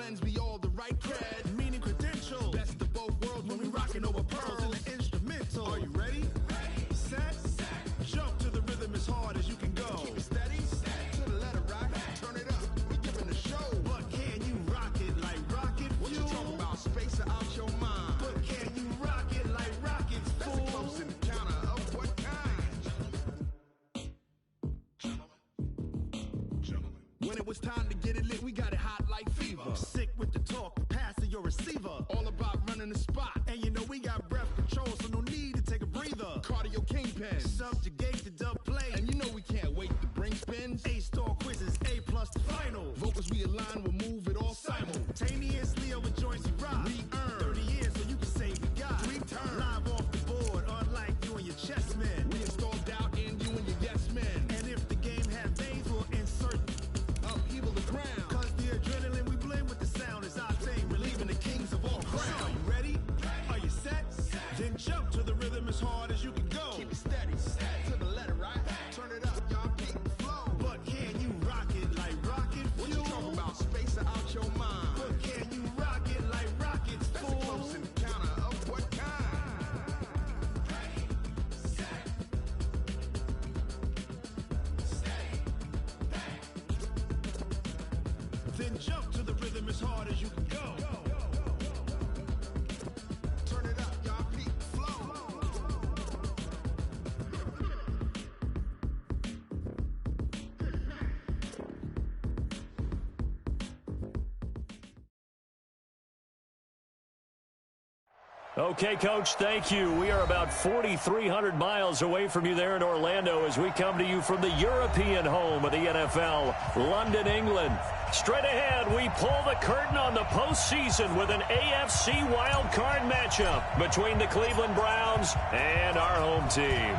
blends me all the right cred, meaning credentials. Best of both worlds when we rockin' over pearls in the instrumental. Are you ready? Ready. Set. Jump to the rhythm as hard as you can go. Keep it steady. To the letter right. Turn it up. We giving the show. But can you rock it like rocket fuel? What you talking about? Space out your mind. But can you rock it like rockets, fool? That's a close encounter of what kind? Gentlemen. When it was time to get it lit, we got it hot like fever. Sick with the talk, pass to your receiver. All about running the spot. And you know we got breath control, so no need to take a breather. Cardio kingpin. Subjugate the dub play. And you know we can't wait to bring spins. A-star quizzes, A+ the final. Vocals we align, we'll move it all simultaneously over joints we rock. We earn 30 years so you can say we got 3 turns. Live off the board, unlike you and your chess men. We install doubt in you and your yes men. And if the game had veins, we'll insert upheaval the ground. Cause the adrenaline we blend with the sound is our thing, relieving the kings of all crowns. So are you ready? Are you set? Then jump to the rhythm as hard as you can go. Keep it steady, to the letter right. Turn it up, y'all keep the flow. But can you rock it like rocket fuel? What you talking about? Space out your mind. But can you rock it like rockets, fool? That's a close encounter of what kind? Ready, set, steady, bang. Then jump to the rhythm as hard as you can go. Turn it up, y'all keep the flow. Okay, Coach, thank you. We are about 4,300 miles away from you there in Orlando as we come to you from the European home of the NFL, London, England. Straight ahead, we pull the curtain on the postseason with an AFC wildcard matchup between the Cleveland Browns and our home team.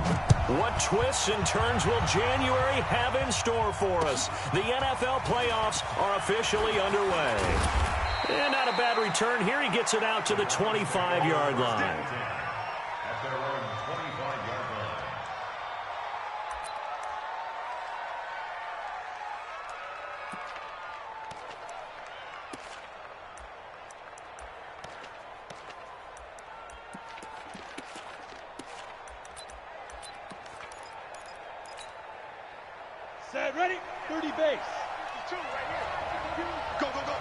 What twists and turns will January have in store for us? The NFL playoffs are officially underway. And not a bad return here. He gets it out to the 25-yard line. At their own 25-yard line. Set, ready, 30 base. 52 right here. Go, go, go.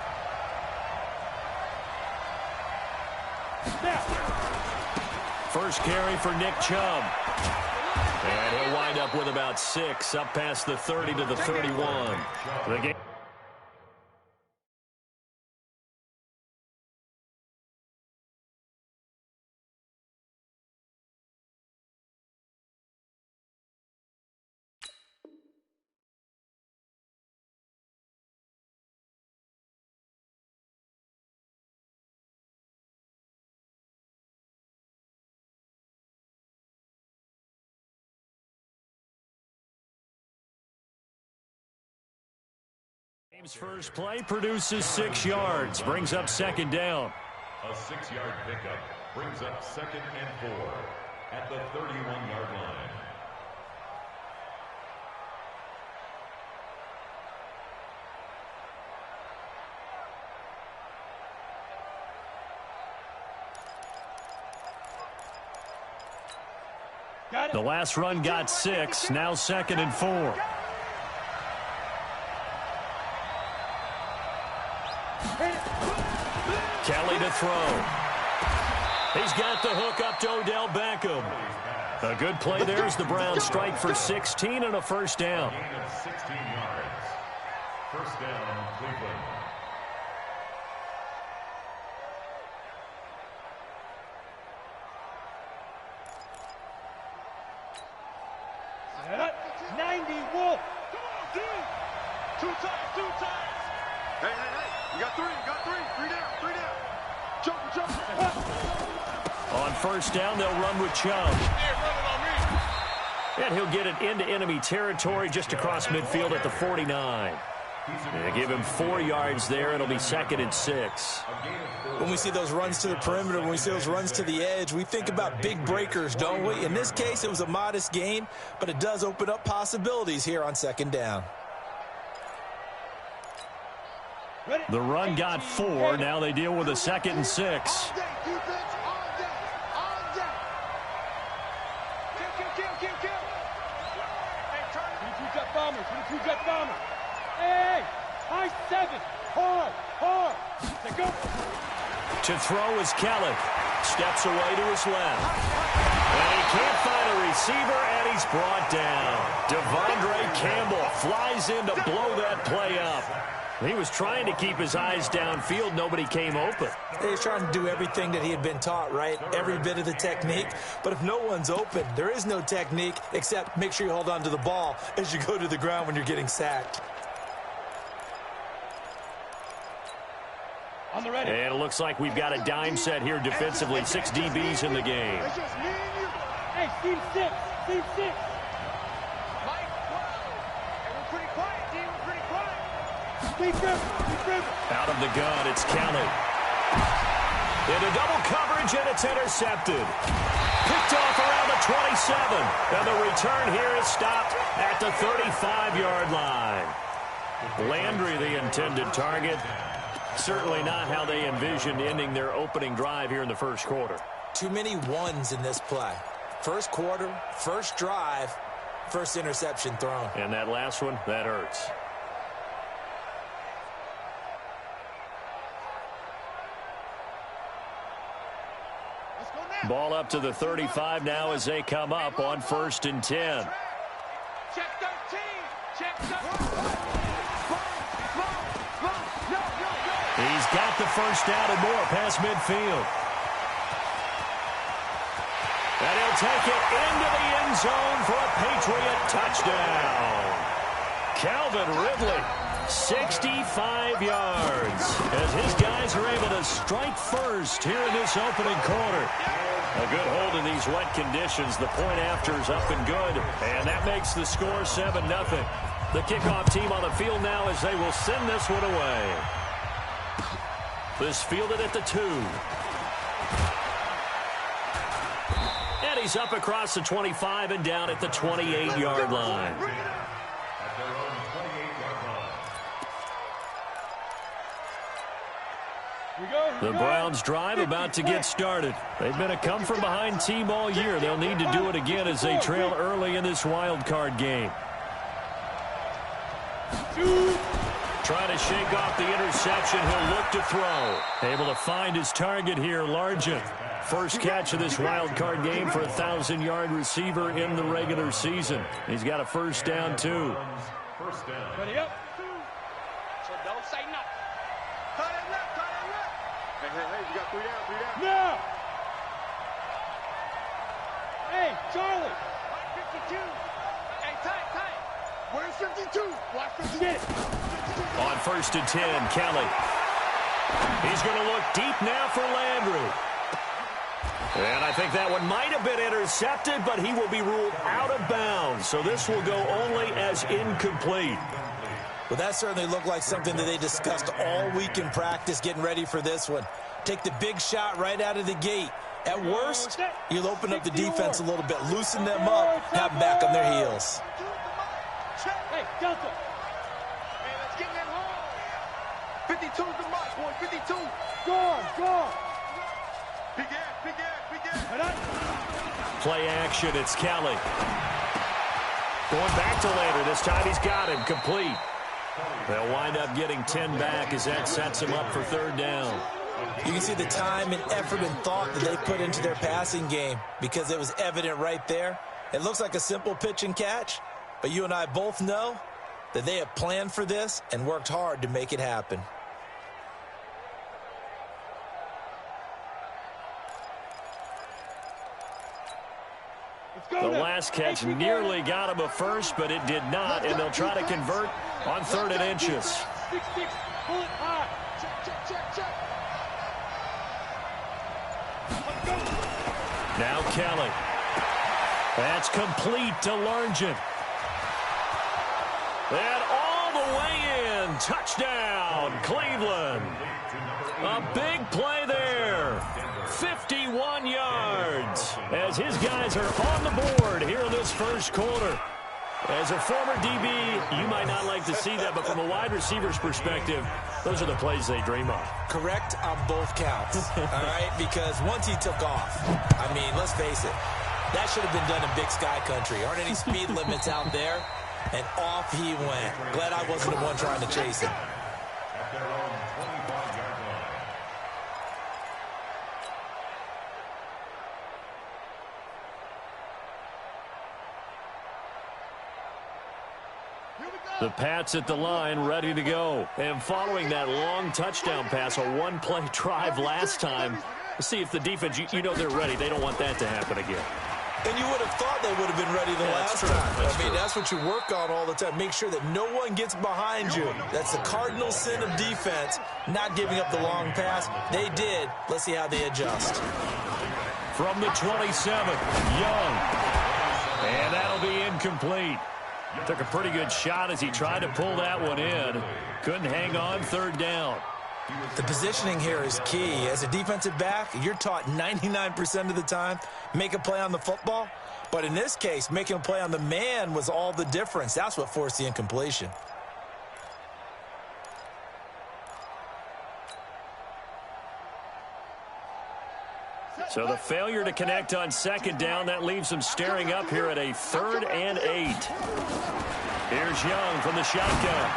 First carry for Nick Chubb. And he'll wind up with about 6, up past the 30 to the 31. The game. Game's first play produces 6 yards, brings up second down. A 6-yard pickup brings up 2nd and 4 at the 31-yard line. The last run got 6, now 2nd and 4. Kelly to throw. He's got the hook up to Odell Beckham. A good play there as the Browns strike for 16 and a first down. Gain of 16 yards. First down, Cleveland. Set, 90, Wolf. Come on, dude. 2 times, 2 times. Hey, hey, hey. You got 3, you got 3. 3 down, 3 down. Jump, jump. On first down, they'll run with Chubb. And he'll get it into enemy territory just across midfield at the 49. They give him 4 yards there. It'll be 2nd and 6. When we see those runs to the perimeter, when we see those runs to the edge, we think about big breakers, don't we? In this case, it was a modest gain, but it does open up possibilities here on 2nd down. The run got 4. Now they deal with a 2nd and 6. Hey, high 7. Hard. Let's go. To throw is Kelly. Steps away to his left. And he can't find a receiver, and he's brought down. Devondre Campbell flies in to blow that play up. He was trying to keep his eyes downfield. Nobody came open. He was trying to do everything that he had been taught, right? Every bit of the technique. But if no one's open, there is no technique except make sure you hold on to the ball as you go to the ground when you're getting sacked. On the ready. And it looks like we've got a dime set here defensively. 6 DBs in the game. Hey, team 6. Team 6. Out of the gun, it's Kelly. Into double coverage, and it's intercepted. Picked off around the 27. And the return here is stopped at the 35-yard line. Landry, the intended target. Certainly not how they envisioned ending their opening drive here in the first quarter. Too many ones in this play. First quarter, first drive, first interception thrown. And that last one, that hurts. Ball up to the 35 now as they come up on 1st and 10. Check 13. Check 13. He's got the first down and more past midfield. And he'll take it into the end zone for a Patriot touchdown. Calvin Ridley, 65 yards, as his guys are able to strike first here in this opening quarter. A good hold in these wet conditions. The point after is up and good, and that makes the score 7-0. The kickoff team on the field now as they will send this one away. This fielded at the 2. And he's up across the 25 and down at the 28-yard line. The Browns drive about to get started. They've been a come-from-behind team all year. They'll need to do it again as they trail early in this wild card game. Trying to shake off the interception. He'll look to throw. Able to find his target here, Largent. First catch of this wild card game for a 1,000-yard receiver in the regular season. He's got a first down, too. First down. Ready up. So don't say nothing. Cut it left, cut it left. Hey, you got 3 down, 3 down. No! Hey, Charlie! 52. Hey, tight. Where's 52? Watch 52. On 1st and 10, Kelly. He's going to look deep now for Landry. And I think that one might have been intercepted, but he will be ruled out of bounds. So this will go only as incomplete. Well, that certainly looked like something that they discussed all week in practice getting ready for this one. Take the big shot right out of the gate. At worst, you'll open up the defense a little bit, loosen them up, have them back on their heels. Hey, Delta. Hey, let's get that home. 52's the mark, boy. 52. Go. Big ass. Play action, it's Kelly. Going back to Landry. This time he's got him complete. They'll wind up getting 10 back as that sets him up for 3rd down. You can see the time and effort and thought that they put into their passing game because it was evident right there. It looks like a simple pitch and catch, but you and I both know that they have planned for this and worked hard to make it happen. The last catch nearly got him a first, but it did not, and they'll try to convert on 3rd and inches. 6-6. Pull it high. Check. Now Kelly. That's complete to Largent. And all the way in. Touchdown, Cleveland. A big play there. 51 yards as his guys are on the board here in this first quarter. As a former DB, you might not like to see that, but from a wide receiver's perspective, those are the plays they dream of. Correct on both counts, all right? Because once he took off, I mean, let's face it, that should have been done in Big Sky Country. Aren't any speed limits out there? And off he went. Glad I wasn't the one trying to chase him. At their own 25-yard line. The Pats at the line, ready to go. And following that long touchdown pass, a one-play drive last time, let's see if the defense, you know they're ready. They don't want that to happen again. And you would have thought they would have been ready the last time. That's what you work on all the time. Make sure that no one gets behind you. That's the cardinal sin of defense, not giving up the long pass. They did. Let's see how they adjust. From the 27, Young. And that'll be incomplete. Took a pretty good shot as he tried to pull that one in. Couldn't hang on, third down. The positioning here is key. As a defensive back, you're taught 99% of the time, make a play on the football. But in this case, making a play on the man was all the difference. That's what forced the incompletion. So the failure to connect on second down, that leaves them staring up here at a 3rd and 8. Here's Young from the shotgun.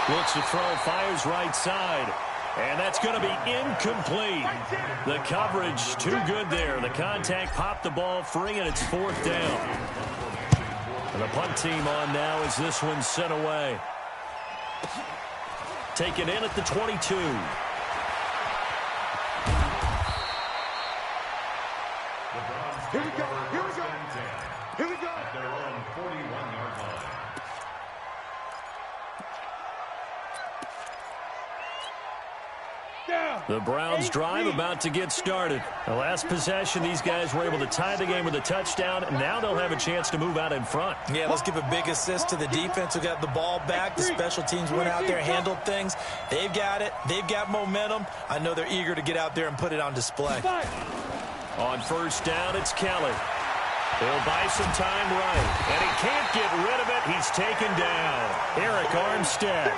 Looks to throw, fires right side. And that's going to be incomplete. The coverage too good there. The contact popped the ball free, and it's 4th down. And the punt team on now as this one's sent away. Taken in at the 22. Here we go. Here we go. Here we go. At their own 41-yard line. The Browns drive about to get started. The last possession, these guys were able to tie the game with a touchdown, and now they'll have a chance to move out in front. Yeah, let's give a big assist to the defense who got the ball back. The special teams went out there, handled things. They've got it. They've got momentum. I know they're eager to get out there and put it on display. On first down, it's Kelly. He'll buy some time right, and he can't get rid of it. He's taken down. Eric Armstead.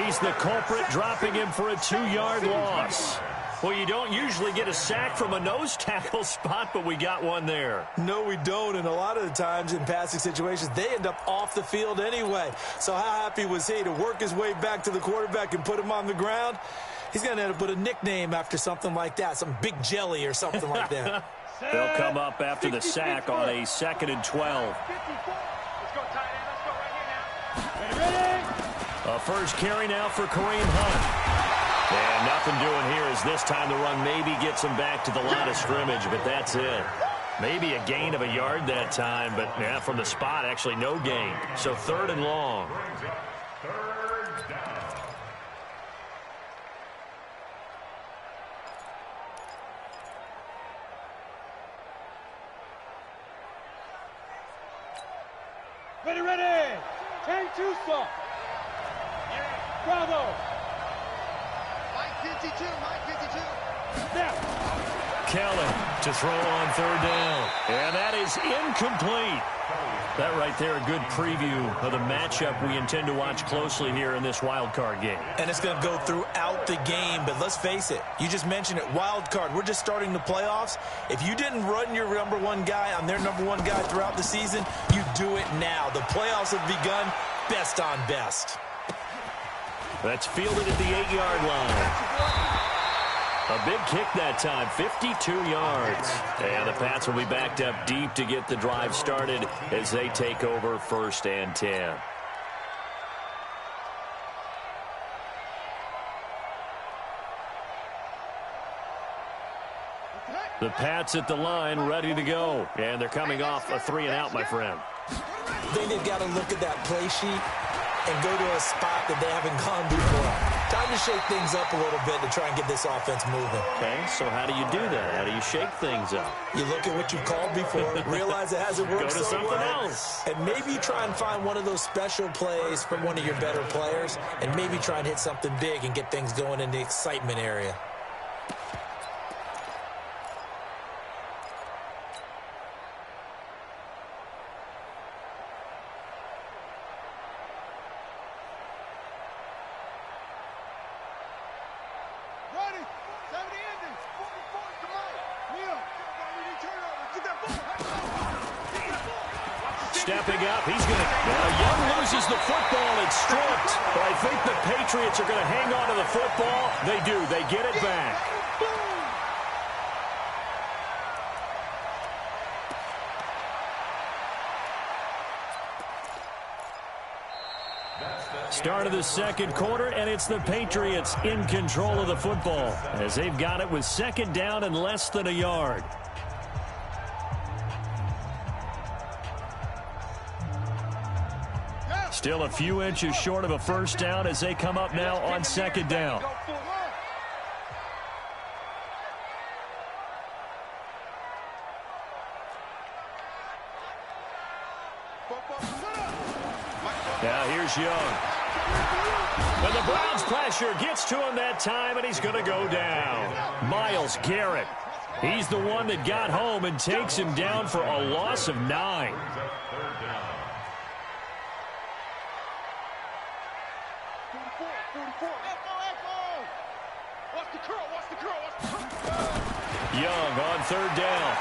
He's the culprit, dropping him for a 2-yard loss. Well, you don't usually get a sack from a nose tackle spot, but we got one there. No, we don't, and a lot of the times in passing situations, they end up off the field anyway. So how happy was he to work his way back to the quarterback and put him on the ground? He's going to end up with a nickname after something like that, some Big Jelly or something like that. They'll come up after the sack on a 2nd and 12. Let's go, tight end. Let's go right here now. Ready? A first carry now for Kareem Hunt. And nothing doing here as this time the run maybe gets him back to the line of scrimmage, but that's it. Maybe a gain of a yard that time, but yeah, from the spot, actually no gain. So 3rd and long. Third down. Ready. 10-2 stop. Bravo. Mike 52. Snap. Kelly to throw on 3rd down. And that is incomplete. That right there, a good preview of the matchup we intend to watch closely here in this wild card game. And it's going to go throughout the game, but let's face it, you just mentioned it, wild card. We're just starting the playoffs. If you didn't run your #1 guy on their #1 guy throughout the season, you do it now. The playoffs have begun, best on best. That's fielded at the 8-yard line. A big kick that time, 52 yards. And the Pats will be backed up deep to get the drive started as they take over 1st and 10. The Pats at the line, ready to go. And they're coming off a 3-and-out, my friend. I think they've got to look at that play sheet and go to a spot that they haven't gone before. Time to shake things up a little bit to try and get this offense moving. Okay, so how do you do that? How do you shake things up? You look at what you've called before, realize it hasn't worked Go to so something well, else. and maybe try and find one of those special plays from one of your better players, and maybe try and hit something big and get things going in the excitement area. wrapping up. He's going to... Now Young loses the football. It's stripped. But I think the Patriots are going to hang on to the football. They do. They get it back. Start of the second quarter, and it's the Patriots in control of the football as they've got it with second down and less than a yard. Still a few inches short of a first down as they come up now on second down. Now here's Young. And the Browns pressure gets to him that time, and he's going to go down. Myles Garrett. He's the one that got home and takes him down for a loss of 9. Young on third down.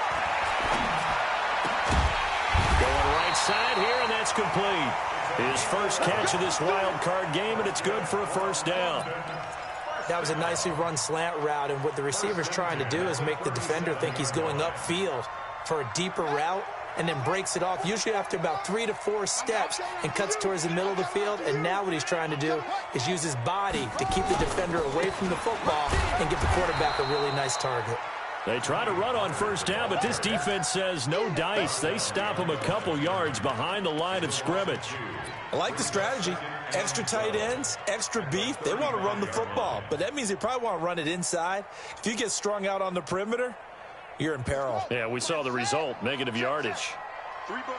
Going right side here, and that's complete. His first catch of this wild card game, and it's good for a first down. That was a nicely run slant route, and what the receiver's trying to do is make the defender think he's going upfield for a deeper route, and then breaks it off, usually after about 3 to 4 steps, and cuts towards the middle of the field. And now what he's trying to do is use his body to keep the defender away from the football and give the quarterback a really nice target. They try to run on first down, but this defense says no dice. They stop him a couple yards behind the line of scrimmage. I like the strategy. Extra tight ends, extra beef. They want to run the football, but that means they probably want to run it inside. If you get strung out on the perimeter, you're in peril. Yeah, we saw the result, negative yardage. 3 buds.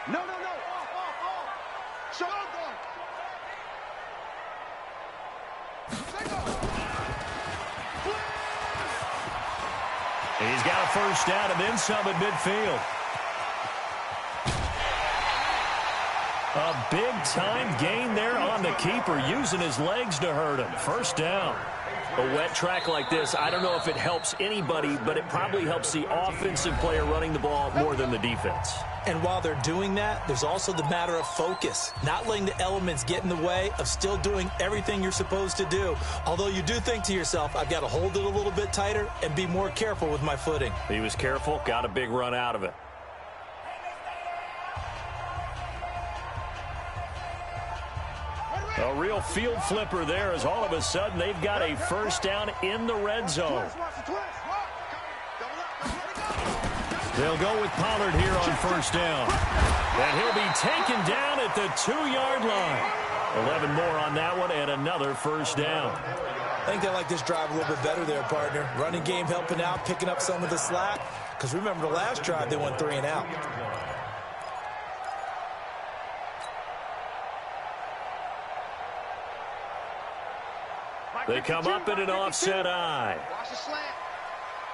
No. Off. Shut up. He's got a first down and then some at midfield. A big-time gain there on the keeper, using his legs to hurt him. First down. A wet track like this, I don't know if it helps anybody, but it probably helps the offensive player running the ball more than the defense. And while they're doing that, there's also the matter of focus. Not letting the elements get in the way of still doing everything you're supposed to do. Although you do think to yourself, I've got to hold it a little bit tighter and be more careful with my footing. He was careful, got a big run out of it. A real field flipper there as all of a sudden they've got a first down in the red zone. They'll go with Pollard here on first down. And he'll be taken down at the 2-yard line. 11 more on that one and another first down. I think they like this drive a little bit better there, partner. Running game helping out, picking up some of the slack. Because remember the last drive, they went 3 and out. They come up in an offset eye. Watch the slant.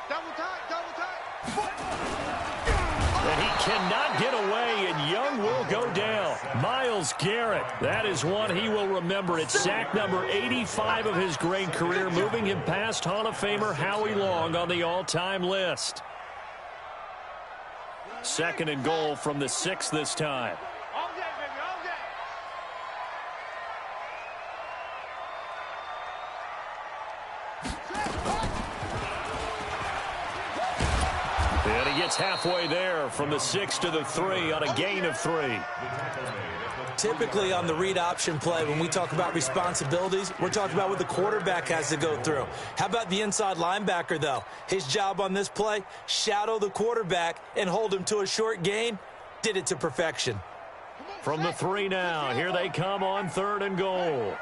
Double time. And he cannot get away, and Young will go down. Myles Garrett, that is one he will remember. It's sack number 85 of his great career, moving him past Hall of Famer Howie Long on the all-time list. Second and goal from the 6 this time. All day, baby, all day. And he gets halfway there from the 6 to the 3 on a gain of 3. Typically on the read option play, when we talk about responsibilities, we're talking about what the quarterback has to go through. How about the inside linebacker, though? His job on this play, shadow the quarterback and hold him to a short gain. Did it to perfection. From the 3 now, here they come on 3rd and goal.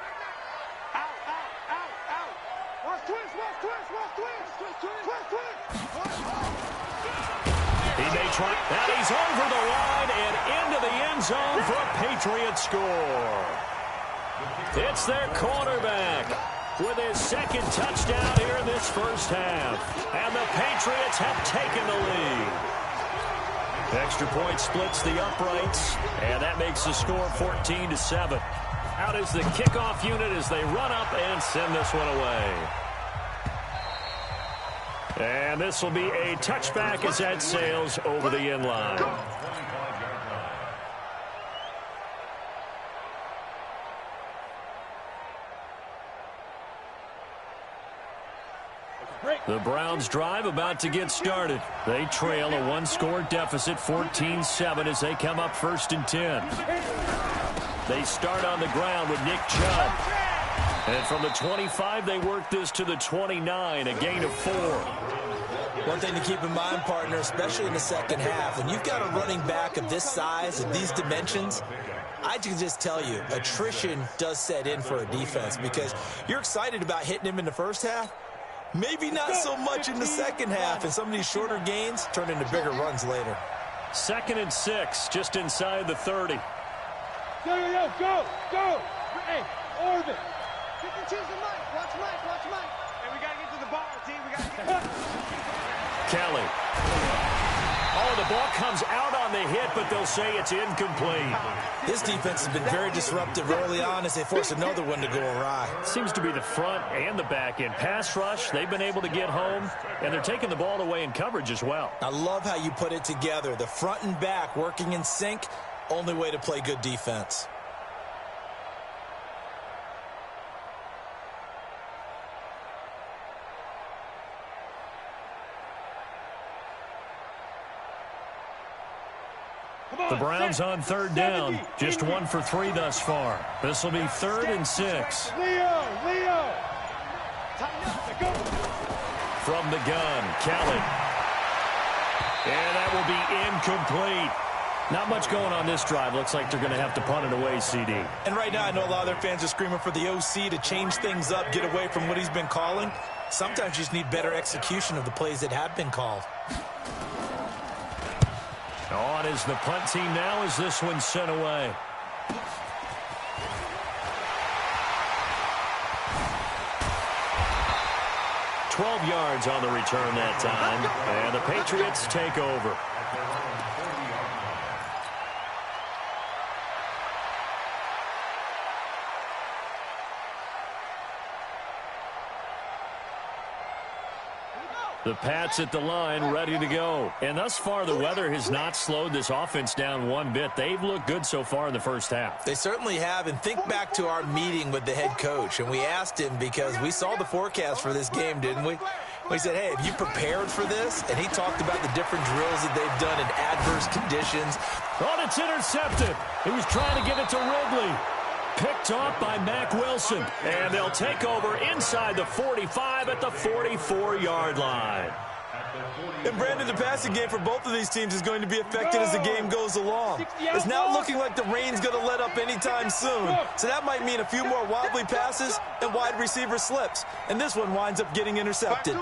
He may try, and he's over the line and into the end zone for a Patriots score. It's their quarterback with his second touchdown here in this first half. And the Patriots have taken the lead. Extra point splits the uprights, and that makes the score 14-7. Out is the kickoff unit as they run up and send this one away. And this will be a touchback as that sails over the end line. The Browns drive about to get started. They trail a one-score deficit, 14-7, as they come up 1st and 10. They start on the ground with Nick Chubb. And from the 25, they work this to the 29, a gain of 4. One thing to keep in mind, partner, especially in the second half, when you've got a running back of this size, of these dimensions, I can just tell you, attrition does set in for a defense because you're excited about hitting him in the first half. Maybe not so much in the second half, and some of these shorter gains turn into bigger runs later. 2nd and 6, just inside the 30. Go! Hey, orbit. You can choose the mic. Watch Mike. Hey, we got to get to the ball, team. We got to get Kelly. Oh, the ball comes out on the hit, but they'll say it's incomplete. This defense has been very disruptive early on as they force another one to go awry. Seems to be the front and the back end. Pass rush, they've been able to get home, and they're taking the ball away in coverage as well. I love how you put it together. The front and back working in sync, only way to play good defense. The Browns on 3rd down. Just 1 for 3 thus far. This will be 3rd and 6. Leo. From the gun, Kelly. And that will be incomplete. Not much going on this drive. Looks like they're going to have to punt it away, CD. And right now I know a lot of their fans are screaming for the OC to change things up, get away from what he's been calling. Sometimes you just need better execution of the plays that have been called. On is the punt team now as this one's sent away. $12 yards on the return that time, and the Patriots take over. The Pats at the line, ready to go. And thus far, the weather has not slowed this offense down one bit. They've looked good so far in the first half. They certainly have. And think back to our meeting with the head coach. And we asked him because we saw the forecast for this game, didn't we? We said, hey, have you prepared for this? And he talked about the different drills that they've done in adverse conditions. Oh, it's intercepted. He was trying to get it to Ridley. Picked off by Mack Wilson. And they'll take over inside the 45 at the 44-yard line. And, Brandon, the passing game for both of these teams is going to be affected as the game goes along. It's not looking like the rain's going to let up anytime soon. So that might mean a few more wobbly passes and wide receiver slips. And this one winds up getting intercepted.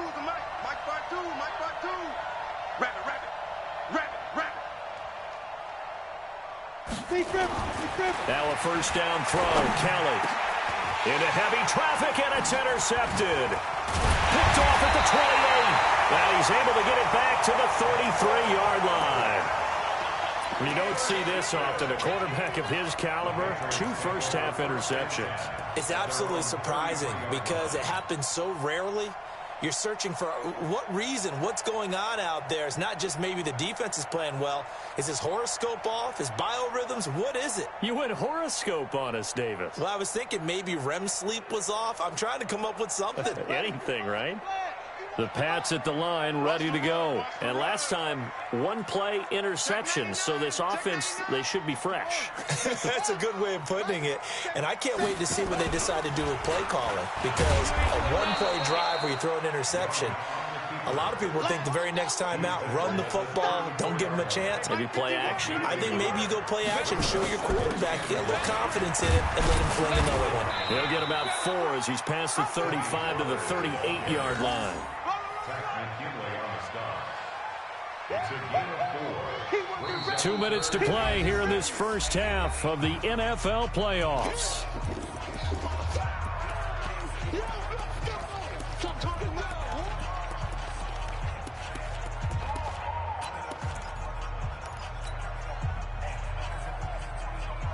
Now a first down throw. Kelly into heavy traffic, and it's intercepted. Picked off at the 28. And he's able to get it back to the 33-yard line. You don't see this often. A quarterback of his caliber, 2 first-half interceptions. It's absolutely surprising because it happens so rarely. You're searching for what reason, what's going on out there. It's not just maybe the defense is playing well. Is his horoscope off? His biorhythms? What is it? You went horoscope on us, Davis. Well, I was thinking maybe REM sleep was off. I'm trying to come up with something. Anything, right? The Pats at the line, ready to go. And last time, 1-play interception. So this offense, they should be fresh. That's a good way of putting it. And I can't wait to see what they decide to do with play calling. Because a 1-play drive where you throw an interception, a lot of people think the very next time out, run the football, don't give them a chance. Maybe play action? I think maybe you go play action, show your quarterback, get a little confidence in it, and let him fling another one. He'll get about 4 as he's past the 35 to the 38-yard line. 2 minutes to play here in this first half of the NFL playoffs.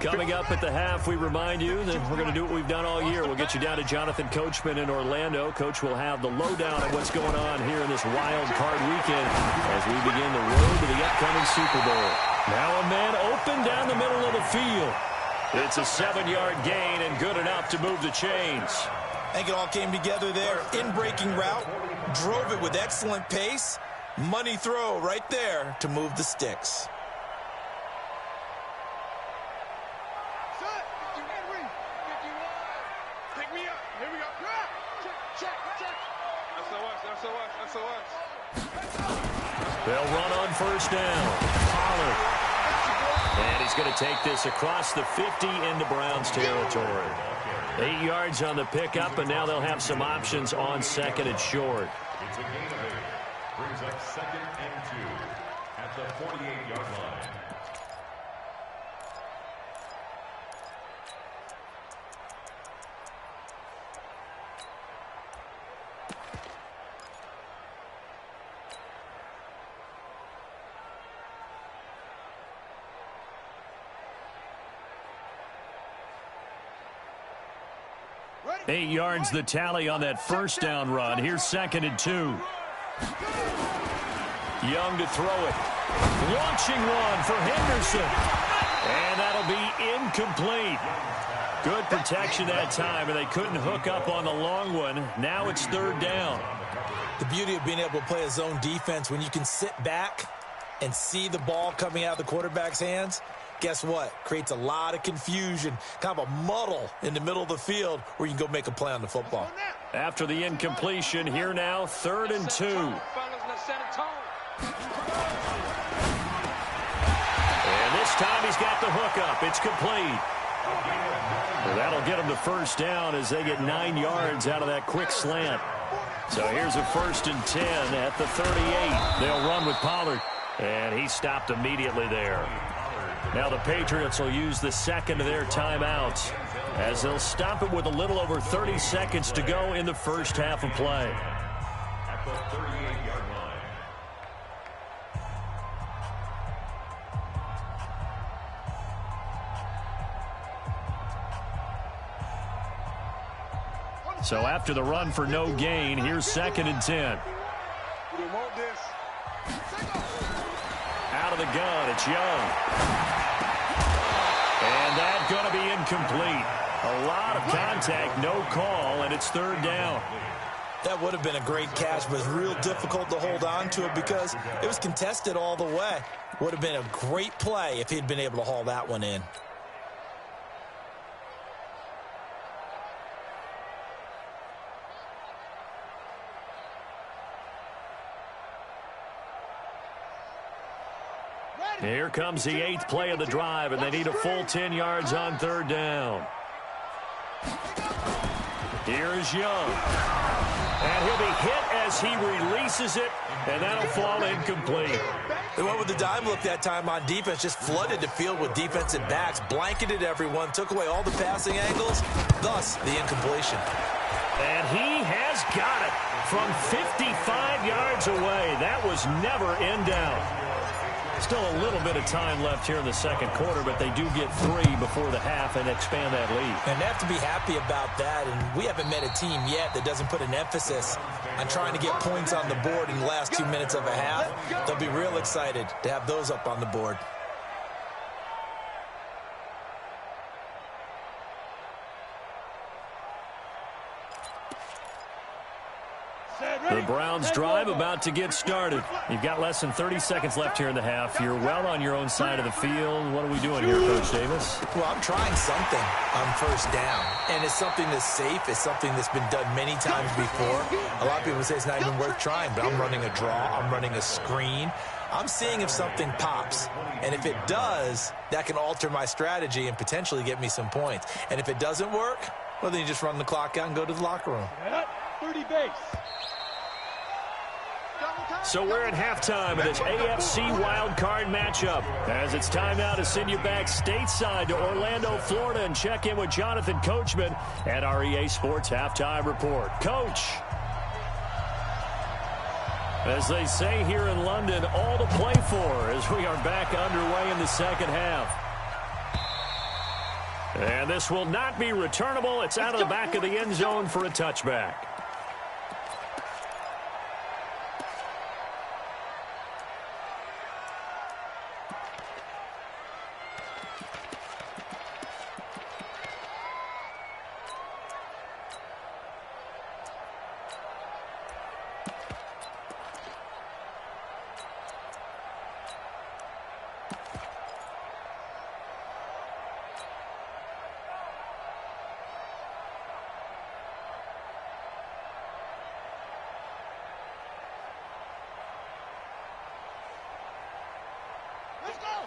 Coming up at the half, we remind you that we're going to do what we've done all year. We'll get you down to Jonathan Coachman in Orlando. Coach will have the lowdown of what's going on here in this wild card weekend as we begin the road to the upcoming Super Bowl. Now a man open down the middle of the field. It's a 7-yard gain and good enough to move the chains. I think it all came together there. In breaking route, Drove it with excellent pace. Money throw right there to move the sticks. Pick me up. Here we go. Check. SOS. They'll run on first down. Pollard. And he's going to take this across the 50 into Browns territory. 8 yards on the pickup, and now they'll have some options on second and short. It's a gain of 8. Brings up second and 2 at the 48-yard line. Ready? 8 yards the tally on that first down run. Here's second and 2. Young to throw it. Launching one for Henderson. And that'll be incomplete. Good protection that time, and they couldn't hook up on the long one. Now it's third down. The beauty of being able to play a zone defense when you can sit back and see the ball coming out of the quarterback's hands, guess what? Creates a lot of confusion, kind of a muddle in the middle of the field where you can go make a play on the football. After the incompletion, here now, third and 2. And this time he's got the hookup. It's complete. Well, that'll get them to first down as they get 9 yards out of that quick slant. So here's a first and 10 at the 38. They'll run with Pollard. And he stopped immediately there. Now the Patriots will use the second of their timeouts as they'll stop it with a little over 30 seconds to go in the first half of play. At the 38-yard line. So after the run for no gain, here's second and 10. Out of the gun, it's Young. And that's going to be incomplete. A lot of contact, no call, and it's third down. That would have been a great catch, but it's real difficult to hold on to it because it was contested all the way. Would have been a great play if he'd been able to haul that one in. Here comes the 8th play of the drive, and they need a full 10 yards on third down. Here is Young. And he'll be hit as he releases it, and that'll fall incomplete. They went with the dime look that time on defense, just flooded the field with defensive backs, blanketed everyone, took away all the passing angles, thus the incompletion. And he has got it from 55 yards away. That was never in doubt. Still a little bit of time left here in the second quarter, but they do get 3 before the half and expand that lead. And they have to be happy about that, and we haven't met a team yet that doesn't put an emphasis on trying to get points on the board in the last 2 minutes of a half. They'll be real excited to have those up on the board. The Browns drive about to get started. You've got less than 30 seconds left here in the half. You're well on your own side of the field. What are we doing here, Coach Davis? Well, I'm trying something on first down, and it's something that's safe. It's something that's been done many times before. A lot of people say it's not even worth trying, but I'm running a draw. I'm running a screen. I'm seeing if something pops, and if it does, that can alter my strategy and potentially get me some points. And if it doesn't work, well, then you just run the clock out and go to the locker room. 30 base. So we're at halftime of this AFC wildcard matchup. As it's time now to send you back stateside to Orlando, Florida, and check in with Jonathan Coachman at our EA Sports Halftime Report. Coach, as they say here in London, all to play for as we are back underway in the second half. And this will not be returnable. It's out of the back of the end zone for a touchback.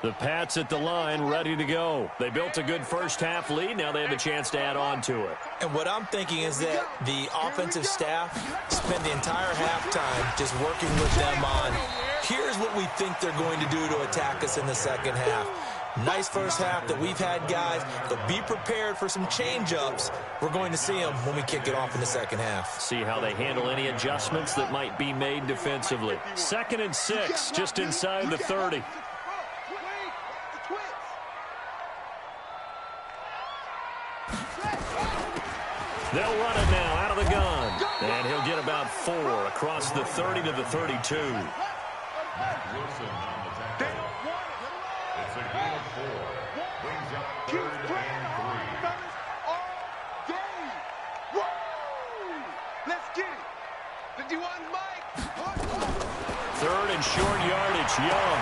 The Pats at the line, ready to go. They built a good first-half lead. Now they have a chance to add on to it. And what I'm thinking is that the offensive staff spend the entire halftime just working with them on, here's what we think they're going to do to attack us in the second half. Nice first half that we've had, guys, but be prepared for some change-ups. We're going to see them when we kick it off in the second half. See how they handle any adjustments that might be made defensively. 2nd and 6, just inside the 30. They'll run it now out of the gun. And he'll get about 4 across the 30 to the 32. Wilson on the tackle. It's a gain of 4. Brings up 3rd and 3. Let's get it. 51, Mike. 3rd and short yardage. Young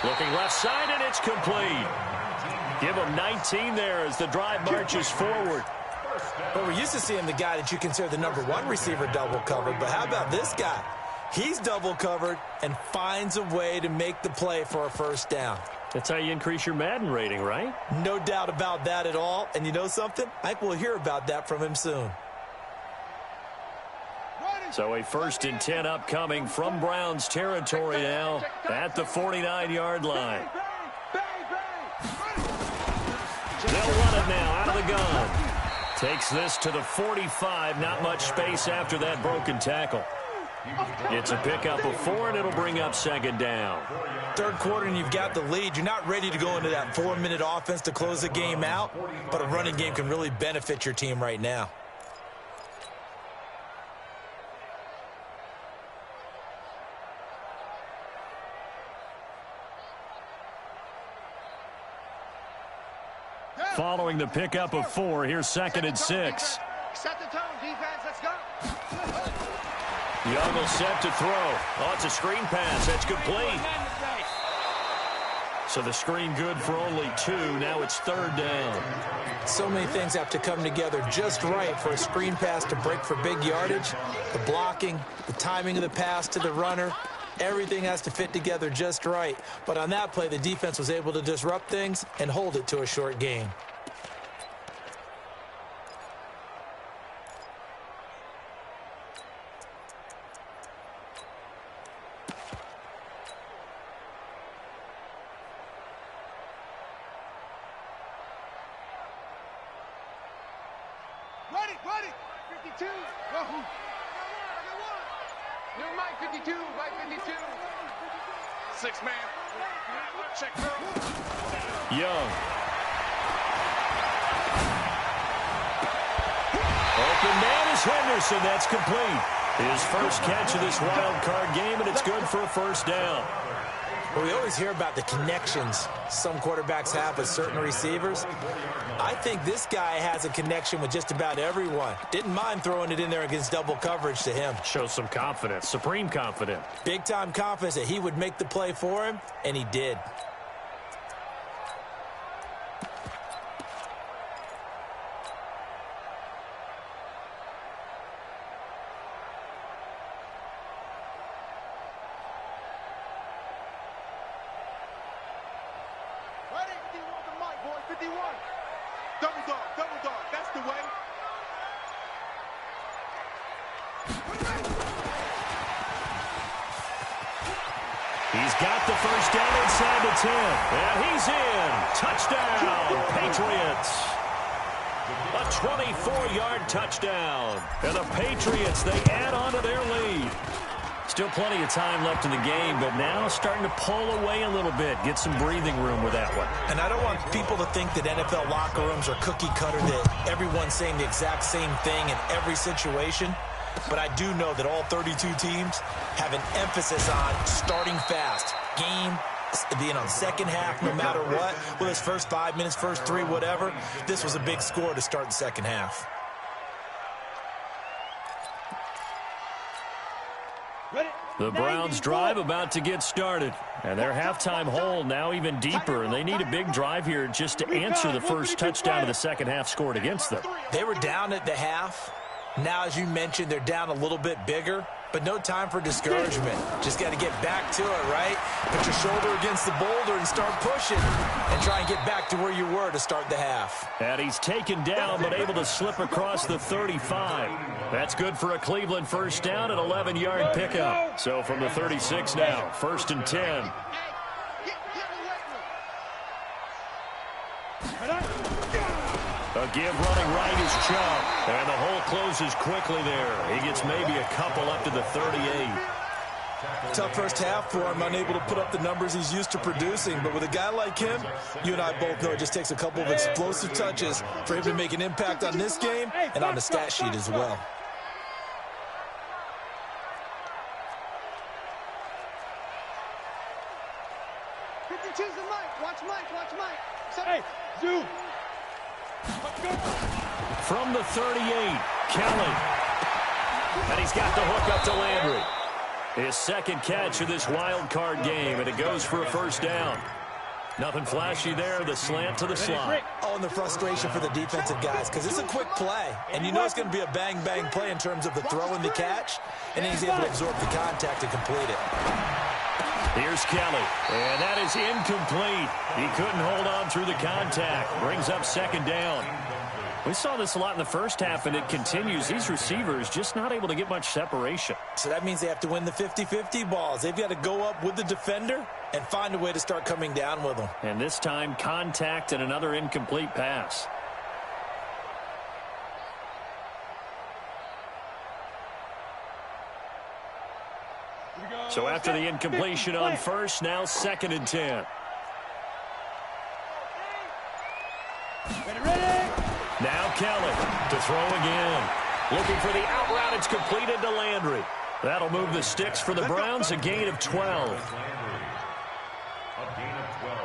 looking left side, and it's complete. Give him 19 there as the drive marches forward. Well, we're used to seeing the guy that you consider the number 1 receiver double covered, but how about this guy? He's double covered and finds a way to make the play for a first down. That's how you increase your Madden rating, right? No doubt about that at all. And you know something? I think we'll hear about that from him soon. So a 1st and 10 upcoming from Browns territory now at the 49-yard line. They'll run it now out of the gun. Takes this to the 45. Not much space after that broken tackle. It's a pickup of 4, and it'll bring up 2nd down. 3rd quarter, and you've got the lead. You're not ready to go into that 4-minute offense to close the game out, but a running game can really benefit your team right now. Following the pickup of 4, here's 2nd and 6. Set the tone, defense. Let's go. Young will set to throw. Oh, it's a screen pass. That's complete. So the screen good for only 2. Now it's 3rd down. So many things have to come together just right for a screen pass to break for big yardage. The blocking, the timing of the pass to the runner. Everything has to fit together just right. But on that play, the defense was able to disrupt things and hold it to a short gain. Ready. 52. Whoa. New Mike 52. Mike 52. 6-man. Check through. Young. Open man is Henderson. That's complete. His first catch of this wild card game, and it's good for a 1st down. Well, we always hear about the connections some quarterbacks have with certain receivers. I think this guy has a connection with just about everyone. Didn't mind throwing it in there against double coverage to him. Shows some confidence, supreme confidence. Big-time confidence that he would make the play for him, and he did. Double dog, that's the way. He's got the first down inside the 10. And he's in. Touchdown, Patriots. A 24-yard touchdown. And the Patriots, they add on to their lead. Still plenty of time left in the game, but now starting to pull away a little bit. Get some breathing room with that one. And I don't want people to think that NFL locker rooms are cookie cutter, that everyone's saying the exact same thing in every situation. But I do know that all 32 teams have an emphasis on starting fast. Game being on second half no matter what. Whether it's first 5 minutes, first 3, whatever. This was a big score to start the second half. The Browns drive about to get started. And their halftime hole now even deeper. And they need a big drive here just to answer the first touchdown of the second half scored against them. They were down at the half. Now, as you mentioned, they're down a little bit bigger. but no time for discouragement. Just got to get back to it, right? Put your shoulder against the boulder and start pushing and try and get back to where you were to start the half. And he's taken down but able to slip across the 35. That's good for a Cleveland first down and 11-yard pickup. So from the 36 now, 1st and 10. A give running right is Chubb. And the hole closes quickly there. He gets maybe a couple up to the 38. Tough first half for him, unable to put up the numbers he's used to producing. But with a guy like him, you and I both know it just takes a couple of explosive touches for him to make an impact on this game and on the stat sheet as well. Hey, Zoo. From the 38, Kelly. And he's got the hook up to Landry. His second catch of this wild card game, and it goes for a first down. Nothing flashy there, the slant to the slot. Oh, and the frustration for the defensive guys, because it's a quick play, and you know it's going to be a bang-bang play in terms of the throw and the catch, and then he's able to absorb the contact and complete it. Here's Kelly, and that is incomplete. He couldn't hold on through the contact. Brings up second down. We saw this a lot in the first half, and it continues. These receivers just not able to get much separation. So that means they have to win the 50-50 balls. They've got to go up with the defender and find a way to start coming down with them. And this time, contact and another incomplete pass. So after the incompletion on first, now 2nd and 10. Now Kelly to throw again. Looking for the out route. It's completed to Landry. That'll move the sticks for the Browns, a gain of 12. A gain of 12.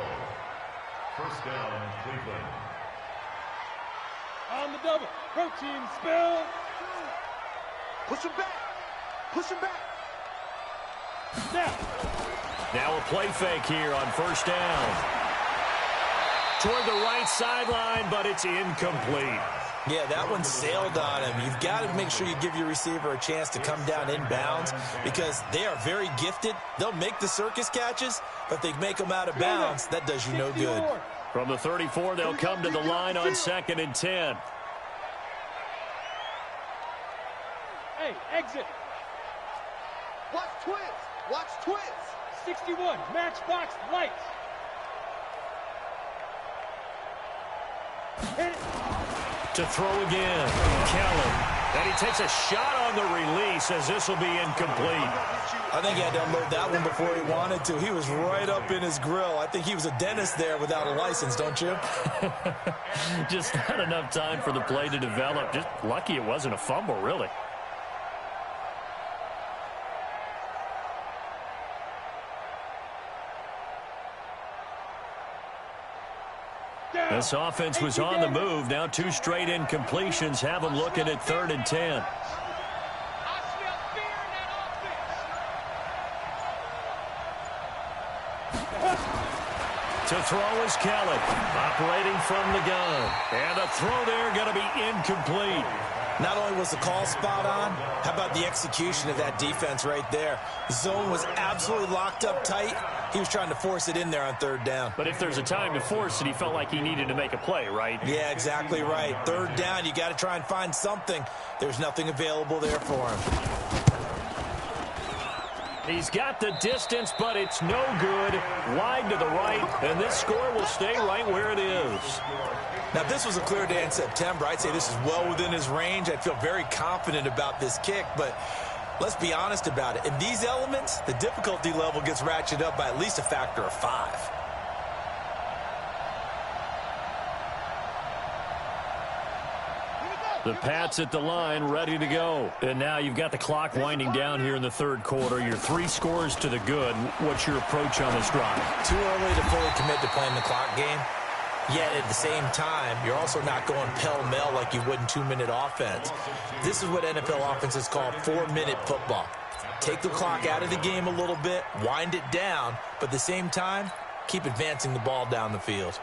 First down, Cleveland. On the double. Protein spill. Push him back. Push him back. Now a play fake here on first down. Toward the right sideline, but it's incomplete. Yeah, that one sailed on him. You've got to make sure you give your receiver a chance to come down inbounds because they are very gifted. They'll make the circus catches, but if they make them out of bounds, that does you no good. From the 34, they'll come to the line on 2nd and 10. Hey, exit. Watch twins. Watch twins. 61, matchbox lights. Hit it. To throw again, Kelly. And he takes a shot on the release as this will be incomplete. I think he had to unload that one before he wanted to. He was right up in his grill. I think he was a dentist there without a license, don't you? Just not enough time for the play to develop. Just lucky it wasn't a fumble, really. This offense was on the move. Now 2 straight incompletions have them looking at 3rd and 10. To throw is Kelly, operating from the gun. And the throw there going to be incomplete. Not only was the call spot on, how about the execution of that defense right there? The zone was absolutely locked up tight. He was trying to force it in there on 3rd down. But if there's a time to force it, he felt like he needed to make a play, right? Yeah, exactly right. 3rd down, you got to try and find something. There's nothing available there for him. He's got the distance, but it's no good. Wide to the right, and this score will stay right where it is. Now, if this was a clear day in September, I'd say this is well within his range. I'd feel very confident about this kick, but let's be honest about it. In these elements, the difficulty level gets ratcheted up by at least a factor of 5. The Pats at the line, ready to go. And now you've got the clock winding down here in the 3rd quarter. Your 3 scores to the good. What's your approach on this drive? Too early to fully commit to playing the clock game. Yet at the same time, you're also not going pell-mell like you would in 2-minute offense. This is what NFL offenses call 4-minute football. Take the clock out of the game a little bit, wind it down, but at the same time, keep advancing the ball down the field.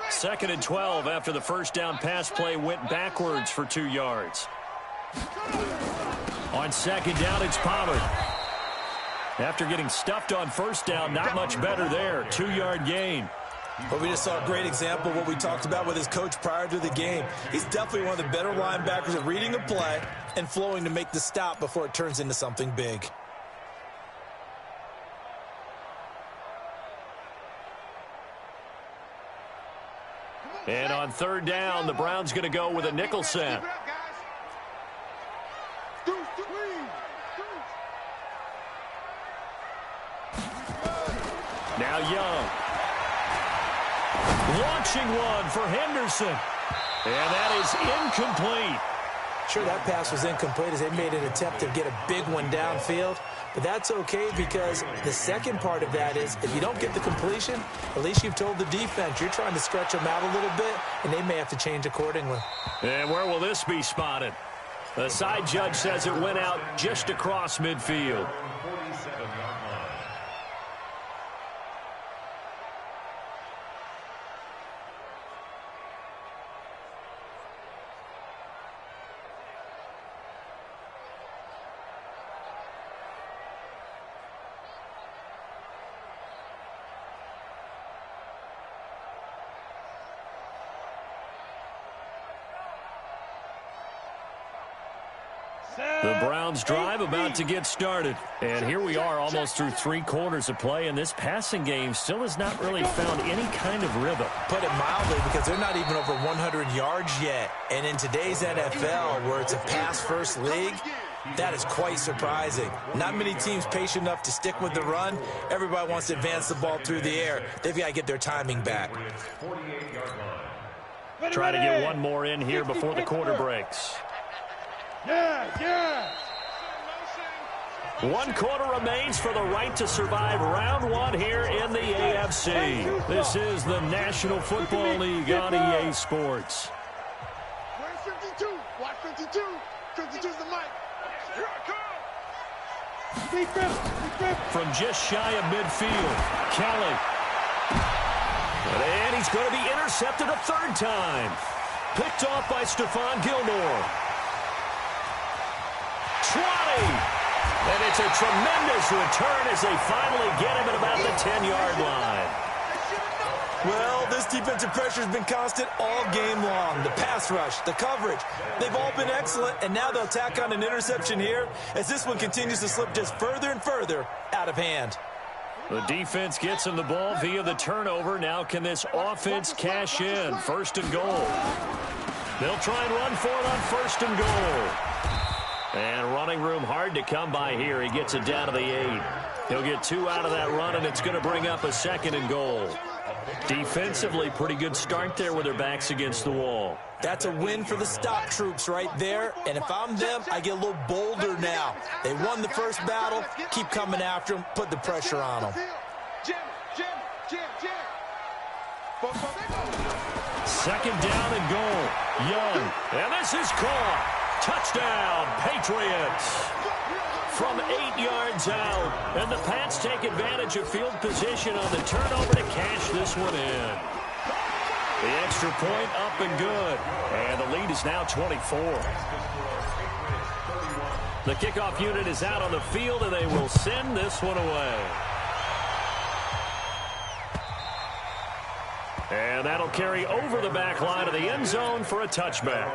2nd and 12 after the first down pass play went backwards for 2 yards. On second down, it's Pollard. After getting stuffed on first down, not much better there. 2-yard gain. But we just saw a great example of what we talked about with his coach prior to the game. He's definitely one of the better linebackers at reading the play and flowing to make the stop before it turns into something big. And on third down, the Browns going to go with a nickel set. Now Young. Launching one for Henderson. And that is incomplete. Sure, that pass was incomplete as they made an attempt to get a big one downfield. But that's okay because the second part of that is if you don't get the completion, at least you've told the defense you're trying to stretch them out a little bit, and they may have to change accordingly. And where will this be spotted? The side judge says it went out just across midfield. The Browns drive about to get started. And here we are almost through 3 quarters of play, and this passing game still has not really found any kind of rhythm. Put it mildly, because they're not even over 100 yards yet. And in today's NFL, where it's a pass-first league, that is quite surprising. Not many teams patient enough to stick with the run. Everybody wants to advance the ball through the air. They've got to get their timing back. Try to get one more in here before the quarter breaks. Yeah. 1 quarter remains for the right to survive round 1 here in the AFC. This is the National Football League on EA Sports. Where's 52? Watch 52. 52's the mic. Here I come. From just shy of midfield, Kelly. And he's going to be intercepted a 3rd time. Picked off by Stephon Gilmore. 20. And it's a tremendous return as they finally get him at about the 10-yard line. Well, this defensive pressure has been constant all game long. The pass rush, the coverage, they've all been excellent, and now they'll tack on an interception here as this one continues to slip just further and further out of hand. The defense gets him the ball via the turnover. Now can this offense cash in? 1st and goal. They'll try and run for it on 1st and goal. And running room hard to come by here. He gets it down to the 8. He'll get 2 out of that run, and it's going to bring up a 2nd and goal. Defensively, pretty good start there with their backs against the wall. That's a win for the stop troops right there. And if I'm them, I get a little bolder now. They won the first battle. Keep coming after them. Put the pressure on them. Jim. 2nd down and goal. Young. And this is caught. Touchdown, Patriots. From 8 yards out. And the Pats take advantage of field position on the turnover to cash this one in. The extra point up and good. And the lead is now 24. The kickoff unit is out on the field, and they will send this one away. And that'll carry over the back line of the end zone for a touchback.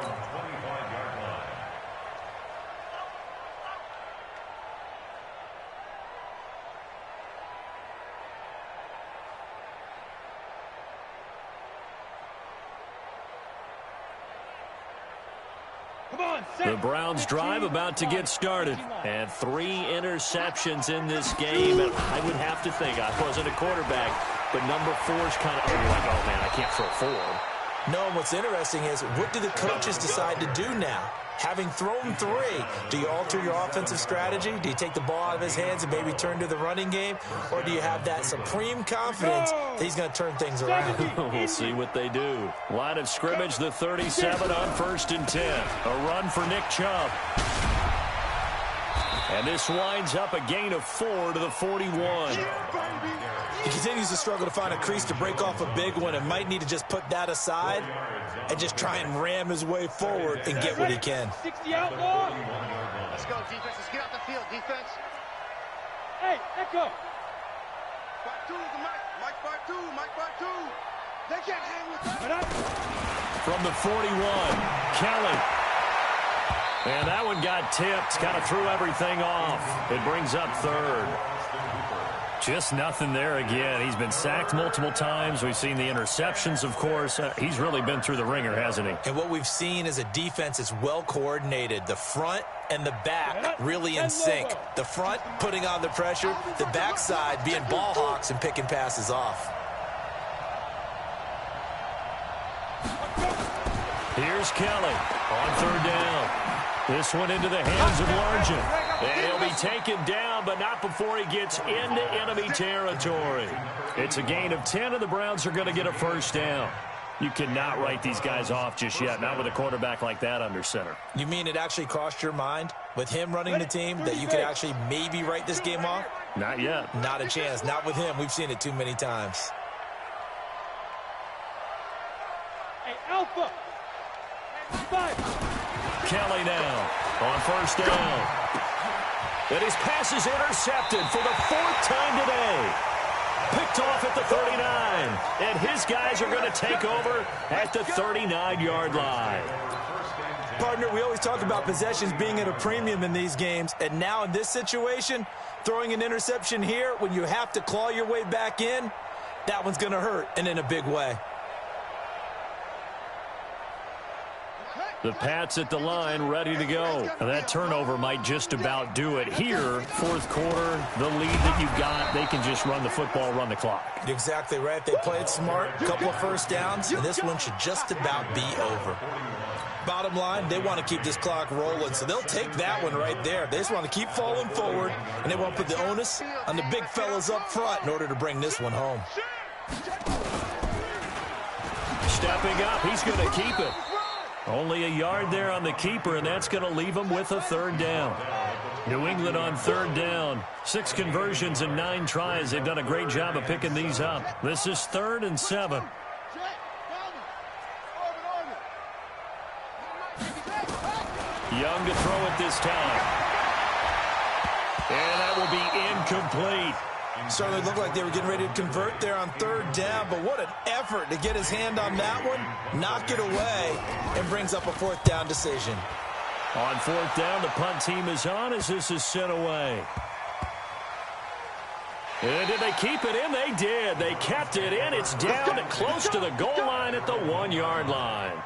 The Browns drive about to get started. And 3 interceptions in this game. And I would have to think, I wasn't a quarterback, but number 4's kind of like, oh, man, I can't throw 4. No, and what's interesting is, what do the coaches decide to do now? Having thrown 3, do you alter your offensive strategy? Do you take the ball out of his hands and maybe turn to the running game? Or do you have that supreme confidence that he's going to turn things around? We'll see what they do. Line of scrimmage, the 37 on 1st and 10. A run for Nick Chubb. And this winds up a gain of 4 to the 41. He continues to struggle to find a crease to break off a big one and might need to just put that aside and just try and ram his way forward and get what he can. 60 outlaw. Let's go, defense. Let's get out the field, defense. Hey, echo. 5-2 is the Mike. Mike 5-2. Mike 5-2. They can't hang with that. From the 41, Kelly. And that one got tipped, kind of threw everything off. It brings up third. Just nothing there again. He's been sacked multiple times. We've seen the interceptions, of course. He's really been through the ringer, hasn't he? And what we've seen is a defense that's well coordinated. The front and the back really in sync. The front putting on the pressure, the backside being ball hawks and picking passes off. Here's Kelly on third down. This one into the hands of Largent. And he'll be taken down, but not before he gets into enemy territory. It's a gain of 10, and the Browns are going to get a first down. You cannot write these guys off just yet, not with a quarterback like that under center. You mean it actually crossed your mind with him running the team that you could actually maybe write this game off? Not yet. Not a chance. Not with him. We've seen it too many times. Hey, Alpha. Kelly now on first down. And his pass is intercepted for the 4th time today. Picked off at the 39. And his guys are going to take over at the 39-yard line. Partner, we always talk about possessions being at a premium in these games. And now in this situation, throwing an interception here when you have to claw your way back in, that one's going to hurt, and in a big way. The Pats at the line ready to go. And that turnover might just about do it here. 4th quarter, the lead that you've got, they can just run the football, run the clock. You're exactly right. They played smart, a couple of first downs, and this one should just about be over. Bottom line, they want to keep this clock rolling, so they'll take that one right there. They just want to keep falling forward, and they want to put the onus on the big fellas up front in order to bring this one home. Stepping up, he's going to keep it. Only a yard there on the keeper, and that's going to leave him with a third down. New England on third down. 6 conversions and 9 tries. They've done a great job of picking these up. This is 3rd and 7. Young to throw it this time. And that will be incomplete. Certainly looked like they were getting ready to convert there on third down, but what an effort to get his hand on that one, knock it away, and brings up a 4th down decision. On 4th down, the punt team is on as this is sent away. And did they keep it in? They did. They kept it in. It's down to close to the goal line at the 1-yard line.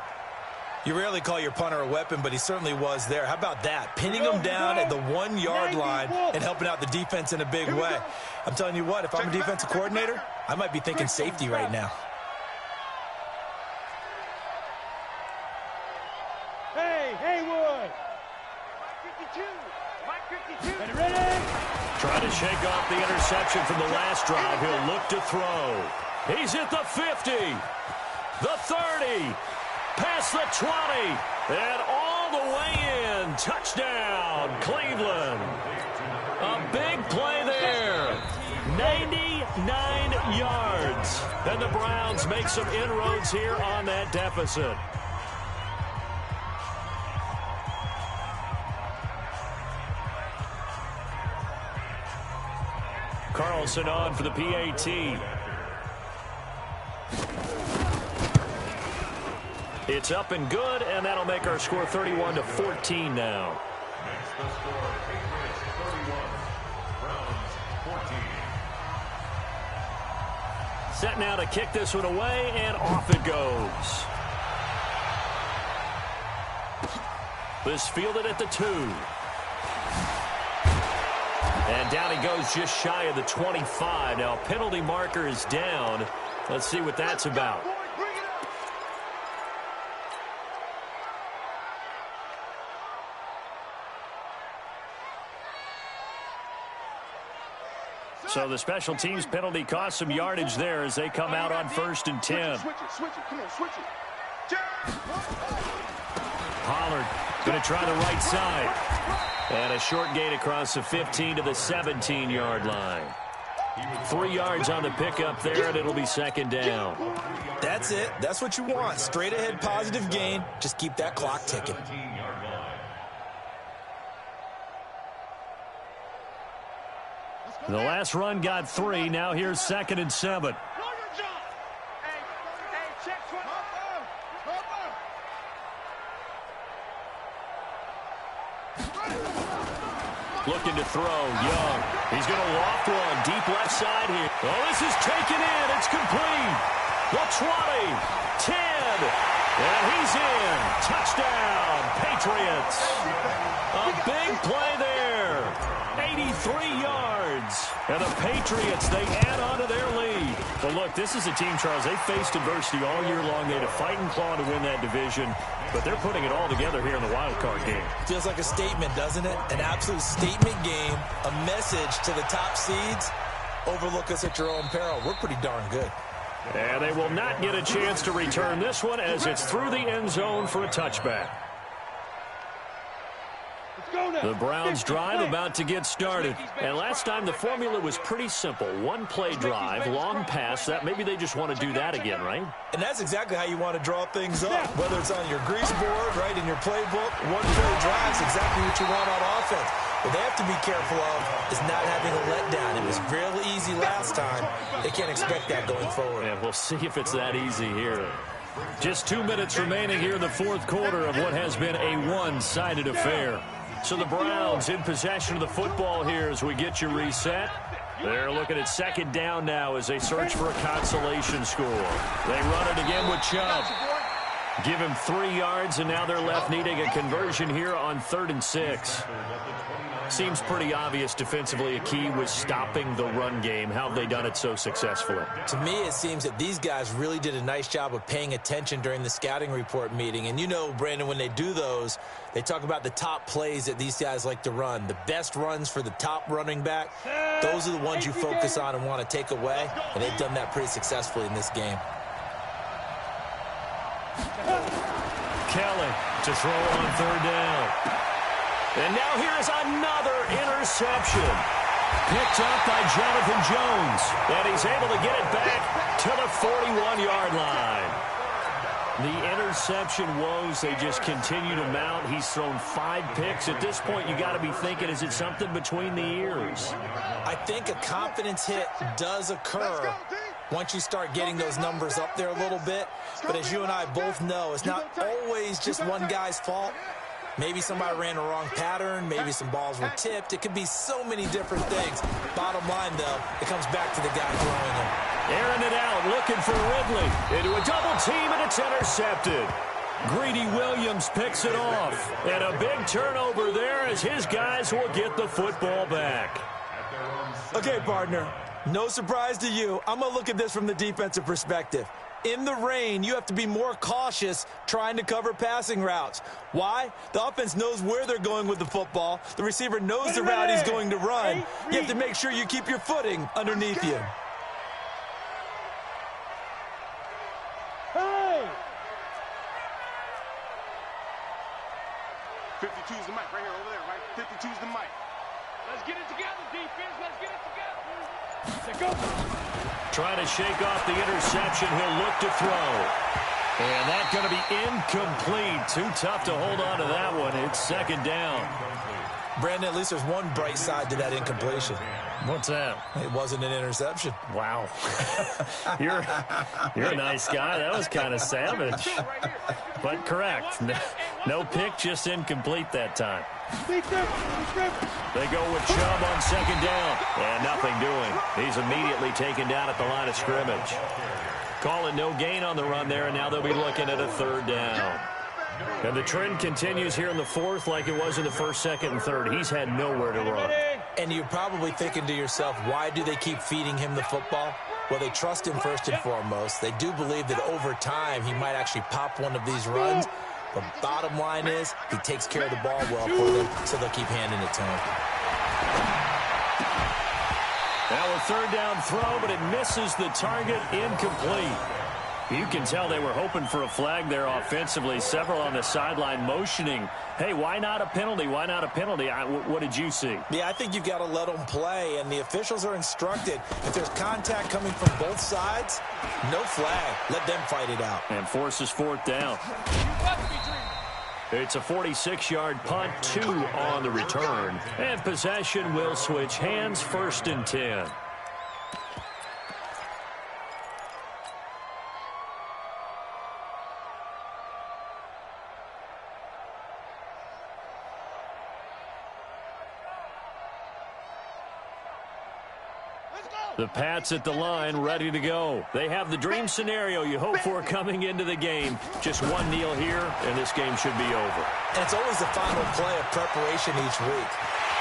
You rarely call your punter a weapon, but he certainly was there. How about that? Pinning him down at the 1-yard line and helping out the defense in a big way. I'm telling you what, if I'm a defensive coordinator, I might be thinking safety right now. Hey, Haywood. Mike 52. Ready, ready. Trying to shake off the interception from the last drive. He'll look to throw. He's at the 50, the 30. Past the 20, and all the way in. Touchdown, Cleveland. A big play there. 99 yards. And the Browns make some inroads here on that deficit. Carlson on for the PAT. It's up and good, and that'll make our score 31-14 now. Next, the score, Patriots 31, Browns 14. Set now to kick this one away, and off it goes. This fielded at the 2. And down he goes just shy of the 25. Now, penalty marker is down. Let's see what that's about. So the special teams penalty cost some yardage there as they come out on 1st and 10. Switch it. Come on, switch it. Pollard Going to try the right side. And a short gain across the 15 to the 17-yard line. 3 yards on the pickup there, and it'll be second down. That's it. That's what you want. Straight ahead positive gain. Just keep that clock ticking. The last run got 3. Now here's 2nd and 7. Looking to throw, Young. He's going to loft one, deep left side here. Oh, this is taken in. It's complete. The 20, 10, and he's in. Touchdown, Patriots. A big play there. 83 yards. And the Patriots, they add on to their lead. Well, look, this is a team, Charles, they faced adversity all year long. They had to fight and claw to win that division. But they're putting it all together here in the wild card game. Feels like a statement, doesn't it? An absolute statement game, a message to the top seeds. Overlook us at your own peril. We're pretty darn good. And they will not get a chance to return this one as it's through the end zone for a touchback. The Browns drive about to get started. And last time the formula was pretty simple. One play drive, long pass. That maybe they just want to do that again, right? And that's exactly how you want to draw things up. Whether it's on your grease board, right, in your playbook, one play drive is exactly what you want on offense. What they have to be careful of is not having a letdown. It was real easy last time. They can't expect that going forward. Yeah, we'll see if it's that easy here. Just 2 minutes remaining here in the fourth quarter of what has been a one-sided affair. So the Browns in possession of the football here as we get you reset. They're looking at second down now as they search for a consolation score. They run it again with Chubb. Give him 3 yards, and now they're left needing a conversion here on 3rd and 6. Seems pretty obvious defensively a key was stopping the run game. How have they done it so successfully? To me, it seems that these guys really did a nice job of paying attention during the scouting report meeting. And you know, Brandon, when they do those, they talk about the top plays that these guys like to run. The best runs for the top running back, those are the ones you focus on and want to take away. And they've done that pretty successfully in this game. Kelly to throw on 3rd down. And now here's another interception. Picked up by Jonathan Jones. And he's able to get it back to the 41-yard line. The interception woes, they just continue to mount. He's thrown 5 picks. At this point, you got to be thinking, is it something between the ears? I think a confidence hit does occur once you start getting those numbers up there a little bit. But as you and I both know, it's not always just one guy's fault. Maybe somebody ran a wrong pattern. Maybe some balls were tipped. It could be so many different things. Bottom line, though, it comes back to the guy throwing them. Airing it out, looking for Ridley. Into a double team, and it's intercepted. Greedy Williams picks it off. And a big turnover there as his guys will get the football back. Okay, partner, no surprise to you. I'm going to look at this from the defensive perspective. In the rain, you have to be more cautious trying to cover passing routes. Why? The offense knows where they're going with the football. The receiver knows the route he's going to run. You have to make sure you keep your footing underneath you. Hey! 52's the mic right here, over there, right? 52's the mic. Let's get it together, defense. Let's get it together. Let's go. Trying to shake off the interception. He'll look to throw. And that's going to be incomplete. Too tough to hold on to that one. It's second down. Brandon, at least there's one bright side to that incompletion. What's that? It wasn't an interception. Wow. You're a nice guy. That was kind of savage. But correct. No pick, just incomplete that time. They go with Chubb on second down. And nothing doing. He's immediately taken down at the line of scrimmage. Calling no gain on the run there, and now they'll be looking at a 3rd down. And the trend continues here in the 4th like it was in the 1st, 2nd, and 3rd. He's had nowhere to run. And you're probably thinking to yourself, why do they keep feeding him the football? Well, they trust him first and foremost. They do believe that over time he might actually pop one of these runs. But bottom line is he takes care of the ball well for them, so they'll keep handing it to him. Now a 3rd down throw, but it misses the target, incomplete. You can tell they were hoping for a flag there offensively. Several on the sideline motioning, hey, why not a penalty? Why not a penalty? What did you see? Yeah, I think you've got to let them play, and the officials are instructed. If there's contact coming from both sides, no flag. Let them fight it out. And forces fourth down. It's a 46-yard punt, 2 on the return. And possession will switch hands, 1st and 10. The Pats at the line, ready to go. They have the dream scenario you hope for coming into the game. Just one kneel here, and this game should be over. And it's always the final play of preparation each week.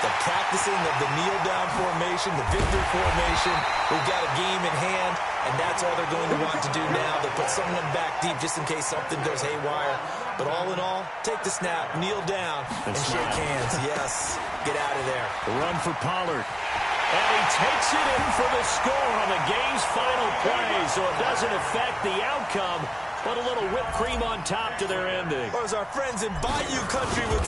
The practicing of the kneel-down formation, the victory formation. We've got a game in hand, and that's all they're going to want to do now. They put someone back deep just in case something goes haywire. But all in all, take the snap, kneel down, and shake hands. Yes, get out of there. The run for Pollard. And he takes it in for the score on the game's final play, so it doesn't affect the outcome, but a little whipped cream on top to their ending. Or as our friends in Bayou Country would